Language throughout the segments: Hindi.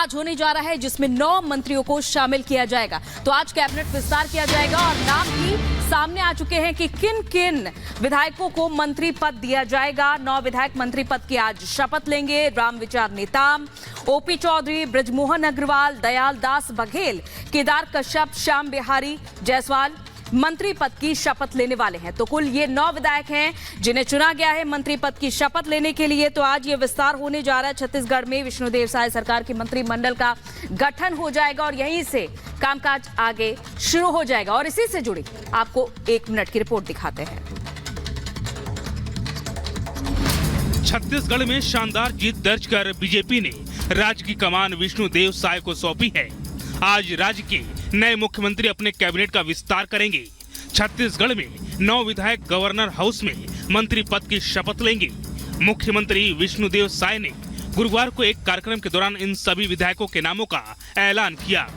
आज होने जा रहा है, जिसमें 9 मंत्रियों को शामिल किया जाएगा। तो आज कैबिनेट विस्तार किया जाएगा और नाम भी सामने आ चुके हैं कि किन किन विधायकों को मंत्री पद दिया जाएगा। 9 विधायक मंत्री पद की आज शपथ लेंगे। रामविचार नेताम, ओपी चौधरी, बृजमोहन अग्रवाल, दयाल दास बघेल, केदार कश्यप, श्याम बिहारी जायसवाल मंत्री पद की शपथ लेने वाले हैं। तो कुल ये 9 विधायक हैं जिन्हें चुना गया है मंत्री पद की शपथ लेने के लिए। तो आज ये विस्तार होने जा रहा है। छत्तीसगढ़ में विष्णुदेव साय सरकार के मंत्रिमंडल का गठन हो जाएगा और यहीं से कामकाज आगे शुरू हो जाएगा। और इसी से जुड़ी आपको 1 मिनट की रिपोर्ट दिखाते हैं। छत्तीसगढ़ में शानदार जीत दर्ज कर बीजेपी ने राज्य की कमान विष्णुदेव साय को सौंपी है। आज राज्य के नए मुख्यमंत्री अपने कैबिनेट का विस्तार करेंगे। छत्तीसगढ़ में 9 विधायक गवर्नर हाउस में मंत्री पद की शपथ लेंगे। मुख्यमंत्री विष्णुदेव साय ने गुरुवार को एक कार्यक्रम के दौरान इन सभी विधायकों के नामों का ऐलान किया।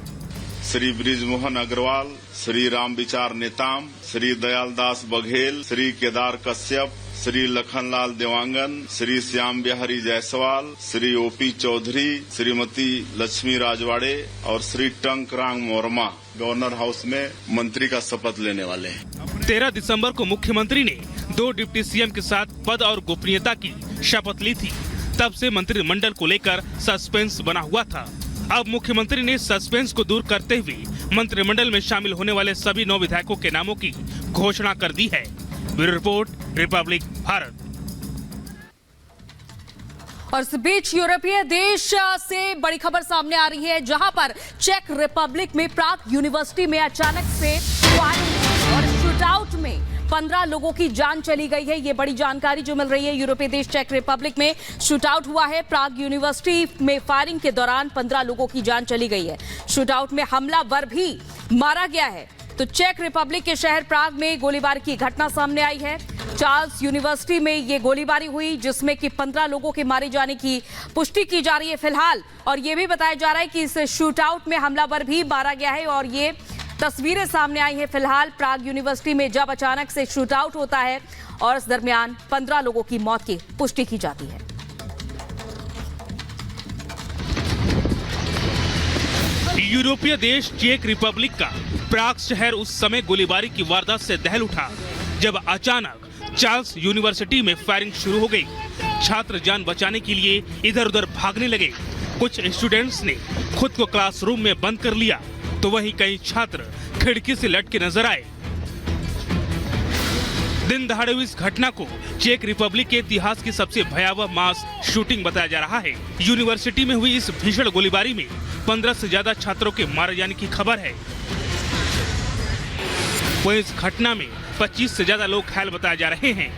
श्री बृजमोहन अग्रवाल, श्री रामविचार नेताम, श्री दयाल दास बघेल, श्री केदार कश्यप, श्री लखनलाल देवांगन, श्री श्याम बिहारी जायसवाल, श्री ओपी चौधरी, श्रीमती लक्ष्मी राजवाड़े और श्री टंकरांग मोरमा गवर्नर हाउस में मंत्री का शपथ लेने वाले हैं। 13 दिसंबर को मुख्यमंत्री ने 2 डिप्टी सीएम के साथ पद और गोपनीयता की शपथ ली थी। तब से मंत्रिमंडल को लेकर सस्पेंस बना हुआ था। अब मुख्यमंत्री ने सस्पेंस को दूर करते हुए मंत्रिमंडल में शामिल होने वाले सभी 9 विधायकों के नामों की घोषणा कर दी है। Bureau report, Republic Bharat. और इस बीच यूरोपीय देश से बड़ी खबर सामने आ रही है, जहां पर चेक रिपब्लिक में प्राग यूनिवर्सिटी में अचानक से फायरिंग और शूटआउट में 15 लोगों की जान चली गई है। ये बड़ी जानकारी जो मिल रही है। यूरोपीय देश चेक रिपब्लिक में शूटआउट हुआ है। प्राग यूनिवर्सिटी में फायरिंग के दौरान 15 लोगों की जान चली गई है। शूटआउट में हमलावर भी मारा गया है। तो चेक रिपब्लिक के शहर प्राग में गोलीबारी की घटना सामने आई है। चार्ल्स यूनिवर्सिटी में ये गोलीबारी हुई, जिसमें कि 15 लोगों के मारे जाने की पुष्टि की जा रही है फिलहाल। और ये भी बताया जा रहा है कि इस शूटआउट में हमलावर भी मारा गया है। और ये तस्वीरें सामने आई हैं फिलहाल प्राग यूनिवर्सिटी में, जब अचानक से शूटआउट होता है और इस दरमियान 15 लोगों की मौत की पुष्टि की जाती है। यूरोपीय देश चेक रिपब्लिक का प्राग शहर उस समय गोलीबारी की वारदात से दहल उठा, जब अचानक चार्ल्स यूनिवर्सिटी में फायरिंग शुरू हो गई। छात्र जान बचाने के लिए इधर उधर भागने लगे। कुछ स्टूडेंट्स ने खुद को क्लासरूम में बंद कर लिया, तो वहीं कई छात्र खिड़की से लटके नजर आए। दिन दहाड़े हुई इस घटना को चेक रिपब्लिक के इतिहास की सबसे भयावह मास शूटिंग बताया जा रहा है। यूनिवर्सिटी में हुई इस भीषण गोलीबारी में 15 से ज्यादा छात्रों के मारे जाने की खबर है। वहीं इस घटना में 25 से ज्यादा लोग घायल बताए जा रहे हैं।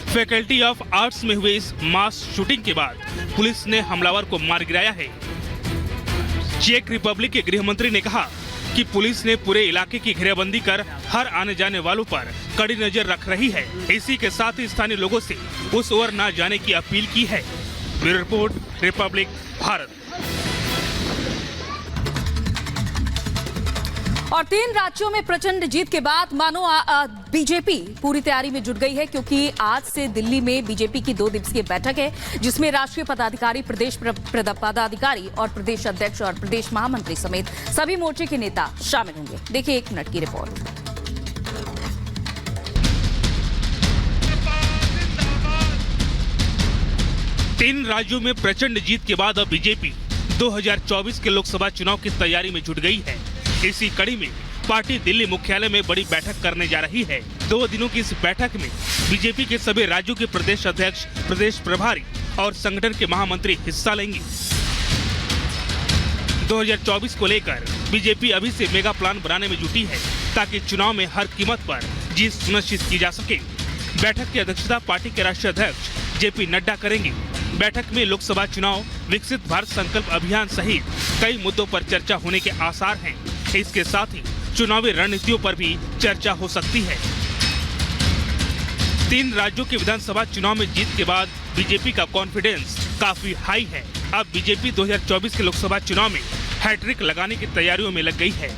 फैकल्टी ऑफ आर्ट्स में हुए इस मास शूटिंग के बाद पुलिस ने हमलावर को मार गिराया है। चेक रिपब्लिक के गृह मंत्री ने कहा कि पुलिस ने पूरे इलाके की घेराबंदी कर हर आने जाने वालों पर कड़ी नजर रख रही है। इसी के साथ ही स्थानीय लोगों से उस ओर न जाने की अपील की है। Bureau report, Republic Bharat. और 3 राज्यों में प्रचंड जीत के बाद मानो बीजेपी पूरी तैयारी में जुट गई है, क्योंकि आज से दिल्ली में बीजेपी की 2 दिवसीय बैठक है, जिसमें राष्ट्रीय पदाधिकारी, प्रदेश पदाधिकारी और प्रदेश अध्यक्ष और प्रदेश महामंत्री समेत सभी मोर्चे के नेता शामिल होंगे। देखिए 1 मिनट की रिपोर्ट। 3 राज्यों में प्रचंड जीत के बाद अब बीजेपी 2024 के लोकसभा चुनाव की तैयारी में जुट गई है। इसी कड़ी में पार्टी दिल्ली मुख्यालय में बड़ी बैठक करने जा रही है। 2 दिनों की इस बैठक में बीजेपी के सभी राज्यों के प्रदेश अध्यक्ष, प्रदेश प्रभारी और संगठन के महामंत्री हिस्सा लेंगे। 2024 को लेकर बीजेपी अभी से मेगा प्लान बनाने में जुटी है, ताकि चुनाव में हर कीमत पर जीत सुनिश्चित की जा सके। बैठक की अध्यक्षता पार्टी के राष्ट्रीय अध्यक्ष जेपी नड्डा करेंगे। बैठक में लोकसभा चुनाव, विकसित भारत संकल्प अभियान सहित कई मुद्दों पर चर्चा होने के आसार हैं। इसके साथ ही चुनावी रणनीतियों पर भी चर्चा हो सकती है। 3 राज्यों के विधानसभा चुनाव में जीत के बाद बीजेपी का कॉन्फिडेंस काफी हाई है। अब बीजेपी 2024 के लोकसभा चुनाव में हैट्रिक लगाने की तैयारियों में लग गई है।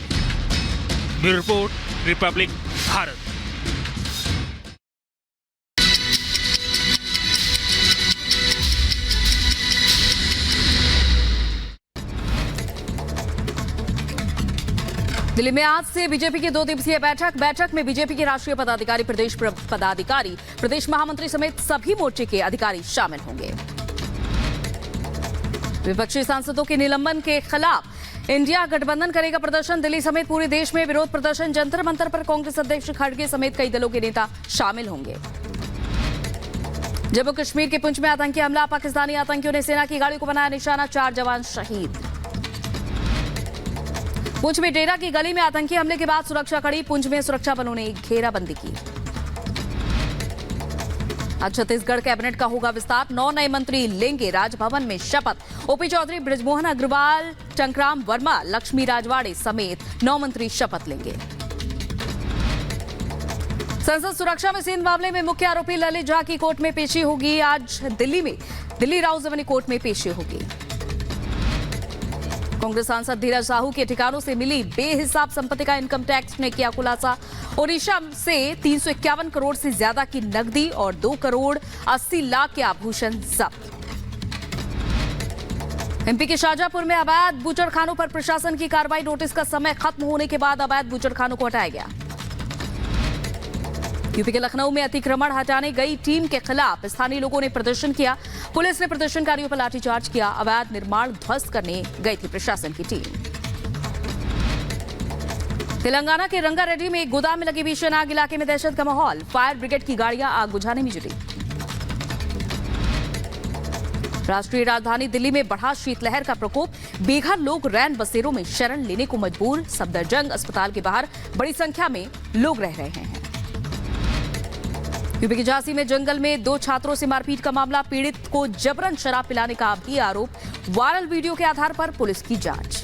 Bureau report, Republic Bharat. Delhi में आज से बीजेपी की 2 दिवसीय बैठक में बीजेपी के राष्ट्रीय पदाधिकारी, प्रदेश पदाधिकारी, प्रदेश महामंत्री समेत सभी मोर्चे के अधिकारी शामिल होंगे। विपक्षी सांसदों के निलंबन के खिलाफ इंडिया गठबंधन करेगा प्रदर्शन। दिल्ली समेत पूरे देश में विरोध प्रदर्शन। जंतर मंतर पर कांग्रेस अध्यक्ष खड़गे समेत कई दलों के नेता शामिल होंगे। जम्मू कश्मीर के पुंछ में आतंकी हमला, पाकिस्तानी आतंकियों ने सेना की गाड़ी को बनाया निशाना, 4 जवान शहीद। पुंछ में डेरा की गली में आतंकी हमले के बाद सुरक्षा कड़ी, पुंछ में सुरक्षा बलों ने घेराबंदी की। आज छत्तीसगढ़ कैबिनेट का होगा विस्तार, 9 नए मंत्री लेंगे राजभवन में शपथ। ओपी चौधरी, बृजमोहन अग्रवाल, टंकराम वर्मा, लक्ष्मी राजवाड़े समेत 9 मंत्री शपथ लेंगे। संसद सुरक्षा में सेंध मामले में मुख्य आरोपी ललित झा की कोर्ट में पेशी होगी। आज दिल्ली में दिल्ली राउस जमानी कोर्ट में पेशी होगी। कांग्रेस सांसद धीरज साहू के ठिकानों से मिली बेहिसाब संपत्ति का इनकम टैक्स ने किया खुलासा। ओडिशा से 351 करोड़ से ज्यादा की नकदी और 2 करोड़ 80 लाख के आभूषण जब्त। एमपी के शाहजहांपुर में अवैध बूचड़खानों पर प्रशासन की कार्रवाई, नोटिस का समय खत्म होने के बाद अवैध बूचड़खानों को हटाया गया। यूपी के लखनऊ में अतिक्रमण हटाने गई टीम के खिलाफ स्थानीय लोगों ने प्रदर्शन किया। पुलिस ने प्रदर्शनकारियों पर लाठीचार्ज किया। अवैध निर्माण ध्वस्त करने गई थी प्रशासन की टीम। तेलंगाना के रंगारेड्डी में एक गोदाम में लगी भीषण आग, इलाके में दहशत का माहौल। फायर ब्रिगेड की गाड़ियां आग बुझाने में जुटी। राष्ट्रीय राजधानी दिल्ली में बढ़ा शीतलहर का प्रकोप, बेघर लोग रैन बसेरों में शरण लेने को मजबूर। सफदरजंग अस्पताल के बाहर बड़ी संख्या में लोग रह रहे हैं। यूपी की झांसी में जंगल में 2 छात्रों से मारपीट का मामला, पीड़ित को जबरन शराब पिलाने का भी आरोप। वायरल वीडियो के आधार पर पुलिस की जांच।